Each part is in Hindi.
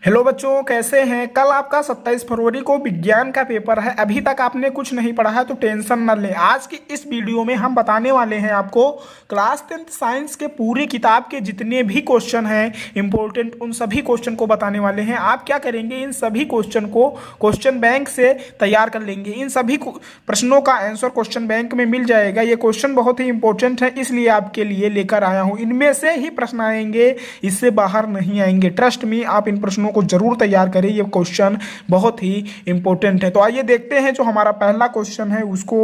हेलो बच्चों, कैसे हैं। कल आपका 27 फरवरी को विज्ञान का पेपर है। अभी तक आपने कुछ नहीं पढ़ा है तो टेंशन न लें। आज की इस वीडियो में हम बताने वाले हैं आपको क्लास 10th साइंस के पूरी किताब के जितने भी क्वेश्चन हैं इंपॉर्टेंट, उन सभी क्वेश्चन को बताने वाले हैं। आप क्या करेंगे, इन सभी क्वेश्चन को क्वेश्चन बैंक से तैयार कर लेंगे। इन सभी प्रश्नों का आंसर क्वेश्चन बैंक में मिल जाएगा। ये क्वेश्चन बहुत ही इंपॉर्टेंट है, इसलिए आपके लिए लेकर आया हूँ। इनमें से ही प्रश्न आएंगे, इससे बाहर नहीं आएंगे। ट्रस्ट मी, आप इन प्रश्नों को जरूर तैयार करें। ये क्वेश्चन बहुत ही इंपॉर्टेंट है। तो आइए देखते हैं जो हमारा पहला क्वेश्चन है उसको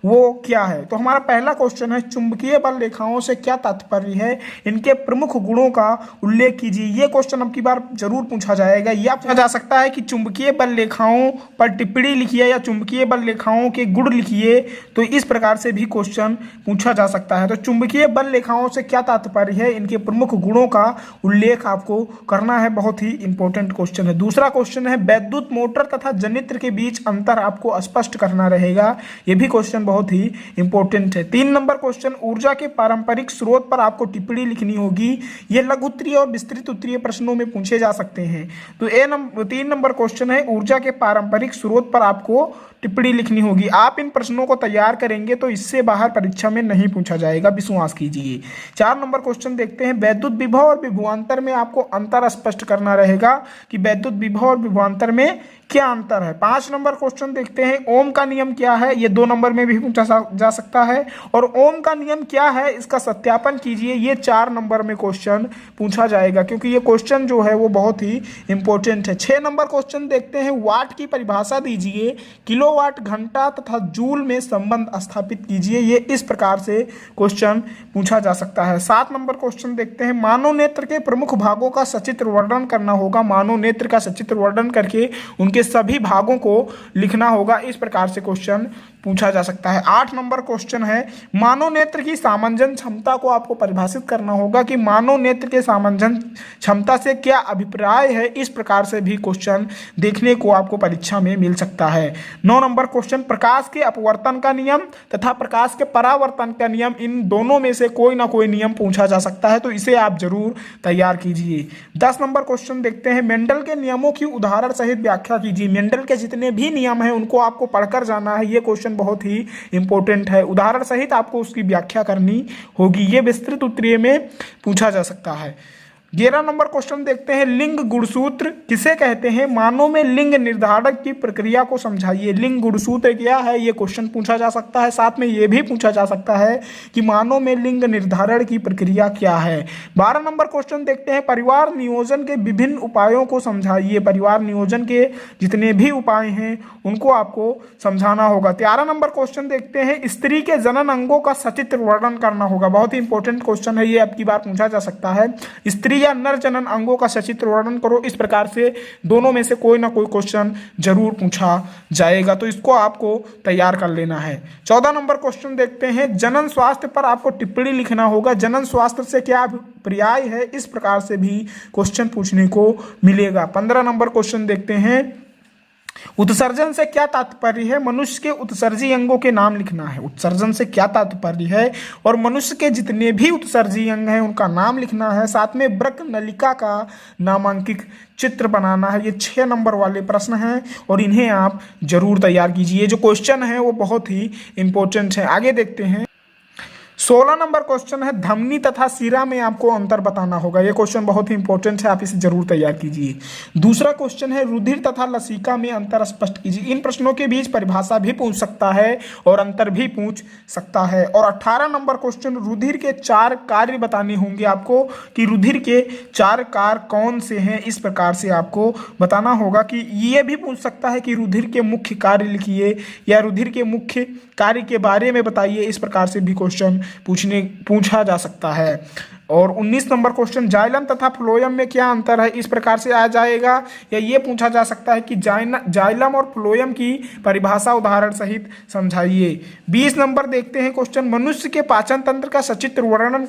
वो क्या है। तो हमारा पहला क्वेश्चन है, चुंबकीय बल रेखाओं से क्या तात्पर्य है, इनके प्रमुख गुणों का उल्लेख कीजिए। ये क्वेश्चन अब की बार जरूर पूछा जाएगा। यह पूछा जा सकता है कि चुंबकीय बल रेखाओं पर टिप्पणी लिखिए या चुंबकीय बल रेखाओं के गुण लिखिए। तो इस प्रकार से भी क्वेश्चन पूछा जा सकता है। तो चुंबकीय बल रेखाओं से क्या तात्पर्य है, इनके प्रमुख गुणों का उल्लेख आपको करना है। बहुत ही इंपॉर्टेंट क्वेश्चन है। दूसरा क्वेश्चन है, वैद्युत मोटर तथा जनित्र के बीच अंतर आपको स्पष्ट करना रहेगा। यह भी क्वेश्चन बहुत ही इंपॉर्टेंट है। 3 नंबर क्वेश्चन, ऊर्जा के पारंपरिक स्रोत पर आपको टिप्पणी लिखनी होगी। ये लघु उत्तरीय और विस्तृत उत्तरीय प्रश्नों में पूछे जा सकते हैं। तो 3 नंबर क्वेश्चन है, ऊर्जा के पारंपरिक स्रोत पर आपको टिप्पणी लिखनी होगी। आप इन प्रश्नों को तैयार करेंगे तो इससे बाहर परीक्षा में नहीं पूछा जाएगा, विश्वास कीजिए। 4 नंबर क्वेश्चन देखते हैं, वैद्युत विभव और विभवांतर में आपको अंतर स्पष्ट करना रहेगा कि वैद्युत विभव और विभवांतर में क्या अंतर है। 5 नंबर क्वेश्चन देखते हैं, ओम का नियम क्या है। ये 2 नंबर में भी पूछा जा सकता है। और ओम का नियम क्या है, इसका सत्यापन कीजिए। ये 4 नंबर में क्वेश्चन पूछा जाएगा, क्योंकि ये क्वेश्चन जो है वो बहुत ही इंपॉर्टेंट है। 6 नंबर क्वेश्चन देखते हैं, वाट की परिभाषा दीजिए, किलोवाट, घंटा तथा जूल में संबंध स्थापित कीजिए। ये इस प्रकार से क्वेश्चन पूछा जा सकता है। 7 नंबर क्वेश्चन देखते हैं, मानव नेत्र के प्रमुख भागों का सचित्र वर्णन करना होगा। मानव नेत्र का सचित्र वर्णन करके उनके सभी भागों को लिखना होगा। इस प्रकार से क्वेश्चन पूछा जा सकता है। 8 नंबर क्वेश्चन है, मानव नेत्र की सामंजन क्षमता को आपको परिभाषित करना होगा कि मानव नेत्र के सामंजन क्षमता से क्या अभिप्राय है। इस प्रकार से भी क्वेश्चन देखने को आपको परीक्षा में मिल सकता है। 9 नंबर क्वेश्चन, प्रकाश के अपवर्तन का नियम तथा प्रकाश के परावर्तन का नियम, इन दोनों में से कोई ना कोई नियम पूछा जा सकता है, तो इसे आप जरूर तैयार कीजिए। 10 नंबर क्वेश्चन देखते हैं, मेंडल के नियमों की उदाहरण सहित व्याख्या कीजिए। मेंडल के जितने भी नियम हैं उनको आपको पढ़कर जाना है। ये क्वेश्चन बहुत ही इंपॉर्टेंट है, उदाहरण सहित आपको उसकी व्याख्या करनी होगी। ये विस्तृत उत्तरीय में पूछा जा सकता है। 11 नंबर क्वेश्चन देखते हैं, लिंग गुणसूत्र किसे कहते हैं। मानव में लिंग निर्धारण की प्रक्रिया को समझाइए। लिंग गुणसूत्र क्या है, ये क्वेश्चन पूछा जा सकता है। साथ में ये भी पूछा जा सकता है कि मानव में लिंग निर्धारण की प्रक्रिया क्या है। 12 नंबर क्वेश्चन देखते हैं, परिवार नियोजन के विभिन्न उपायों को समझाइए। परिवार नियोजन के जितने भी उपाय हैं उनको आपको समझाना होगा। 13 नंबर क्वेश्चन देखते हैं, स्त्री के जनन अंगों का सचित्र वर्णन करना होगा। बहुत ही इंपॉर्टेंट क्वेश्चन है, ये अब की बार पूछा जा सकता है। स्त्री या नर जनन अंगों का सचित्र वर्णन करो। इस प्रकार से दोनों में से कोई ना कोई क्वेश्चन जरूर पूछा जाएगा, तो इसको आपको तैयार कर लेना है। 14 नंबर क्वेश्चन देखते हैं, जनन स्वास्थ्य पर आपको टिप्पणी लिखना होगा। जनन स्वास्थ्य से क्या अभिप्राय है, इस प्रकार से भी क्वेश्चन पूछने को मिलेगा। 15 नंबर क्वेश्चन देखते हैं, उत्सर्जन से क्या तात्पर्य है। मनुष्य के उत्सर्जी अंगों के नाम लिखना है। उत्सर्जन से क्या तात्पर्य है और मनुष्य के जितने भी उत्सर्जी अंग हैं उनका नाम लिखना है। साथ में वृक्क नलिका का नामांकित चित्र बनाना है। ये 6 नंबर वाले प्रश्न हैं और इन्हें आप जरूर तैयार कीजिए। जो क्वेश्चन है वो बहुत ही इंपॉर्टेंट है। आगे देखते हैं, 16 नंबर क्वेश्चन है, धमनी तथा सिरा में आपको अंतर बताना होगा। यह क्वेश्चन बहुत ही इंपॉर्टेंट है, आप इसे जरूर तैयार कीजिए। दूसरा क्वेश्चन है, रुधिर तथा लसिका में अंतर स्पष्ट कीजिए। इन प्रश्नों के बीच परिभाषा भी पूछ सकता है और अंतर भी पूछ सकता है। और 18 नंबर क्वेश्चन, रुधिर के 4 कार्य बताने होंगे आपको कि रुधिर के 4 कार्य कौन से हैं। इस प्रकार से आपको बताना होगा कि ये भी पूछ सकता है कि रुधिर के मुख्य कार्य लिखिए या रुधिर के मुख्य कार्य के बारे में बताइए। इस प्रकार से भी क्वेश्चन पूछा जा सकता है। और 19 नंबर क्वेश्चन, जाइलम तथा फ्लोएम में क्या अंतर है। इस प्रकार से आ जाएगा। या ये पूछा जा सकता है कि जाइलम और फ्लोएम की परिभाषा उदाहरण सहित समझाइए। 20 नंबर देखते हैं क्वेश्चन, मनुष्य के पाचन तंत्र का सचित्र वर्णन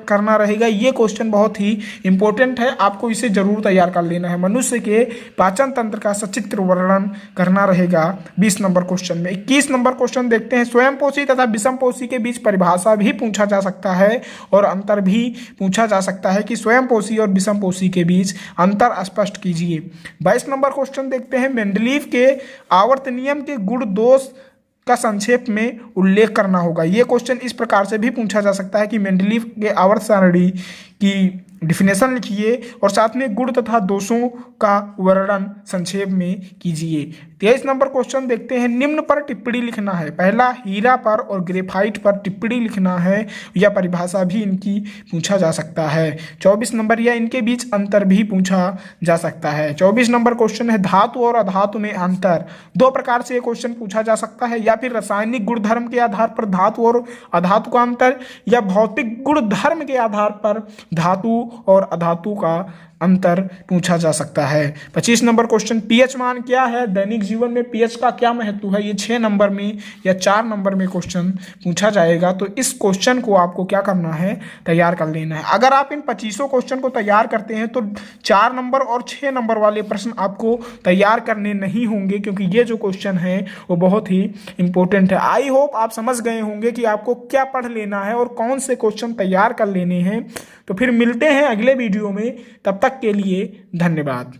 करना रहेगा। ये क्वेश्चन बहुत ही इंपॉर्टेंट है, आपको इसे जरूर तैयार कर लेना है। मनुष्य के पाचन तंत्र का सचित्र वर्णन करना रहेगा 20 नंबर क्वेश्चन में। 21 नंबर क्वेश्चन देखते हैं, स्वयंपोषी तथा विषमपोषी के बीच परिभाषा भी पूछा जा सकता है और अंतर भी पूछा जा सकता है कि स्वयंपोषी और विषमपोषी के बीच अंतर स्पष्ट कीजिए। 22 नंबर क्वेश्चन देखते हैं, मेंडलीव के आवर्त नियम के गुण दोष का संक्षेप में उल्लेख करना होगा। ये क्वेश्चन इस प्रकार से भी पूछा जा सकता है कि मेंडलीव के आवर्त सारणी की डिफिनेशन लिखिए और साथ में गुण तथा दोषों का वर्णन संक्षेप में कीजिए। 23 नंबर क्वेश्चन देखते हैं, निम्न पर टिप्पणी लिखना है। पहला, हीरा पर और ग्रेफाइट पर टिप्पणी लिखना है या परिभाषा भी इनकी पूछा जा सकता है। 24 नंबर, या इनके बीच अंतर भी पूछा जा सकता है। 24 नंबर क्वेश्चन है, धातु और अधातु में अंतर। दो प्रकार से ये क्वेश्चन पूछा जा सकता है, या फिर रासायनिक गुणधर्म के आधार पर धातु और अधातु का अंतर, या भौतिक गुणधर्म के आधार पर धातु और अधातु का अंतर पूछा जा सकता है। 25 नंबर क्वेश्चन, पीएच मान क्या है? दैनिक जीवन में पीएच का क्या महत्व है? ये 6 नंबर में या 4 नंबर में क्वेश्चन पूछा जाएगा। तो इस क्वेश्चन को आपको क्या करना है? तैयार कर लेना है। अगर आप इन 25 क्वेश्चन को तैयार करते हैं तो 4 नंबर और 6 नंबर वाले प्रश्न आपको तैयार करने नहीं होंगे, क्योंकि ये जो क्वेश्चन है वो बहुत ही इंपॉर्टेंट है। आई होप आप समझ गए होंगे कि आपको क्या पढ़ लेना है और कौन से क्वेश्चन तैयार कर लेने हैं। तो फिर मिलते हैं अगले वीडियो में, तब तक के लिए धन्यवाद।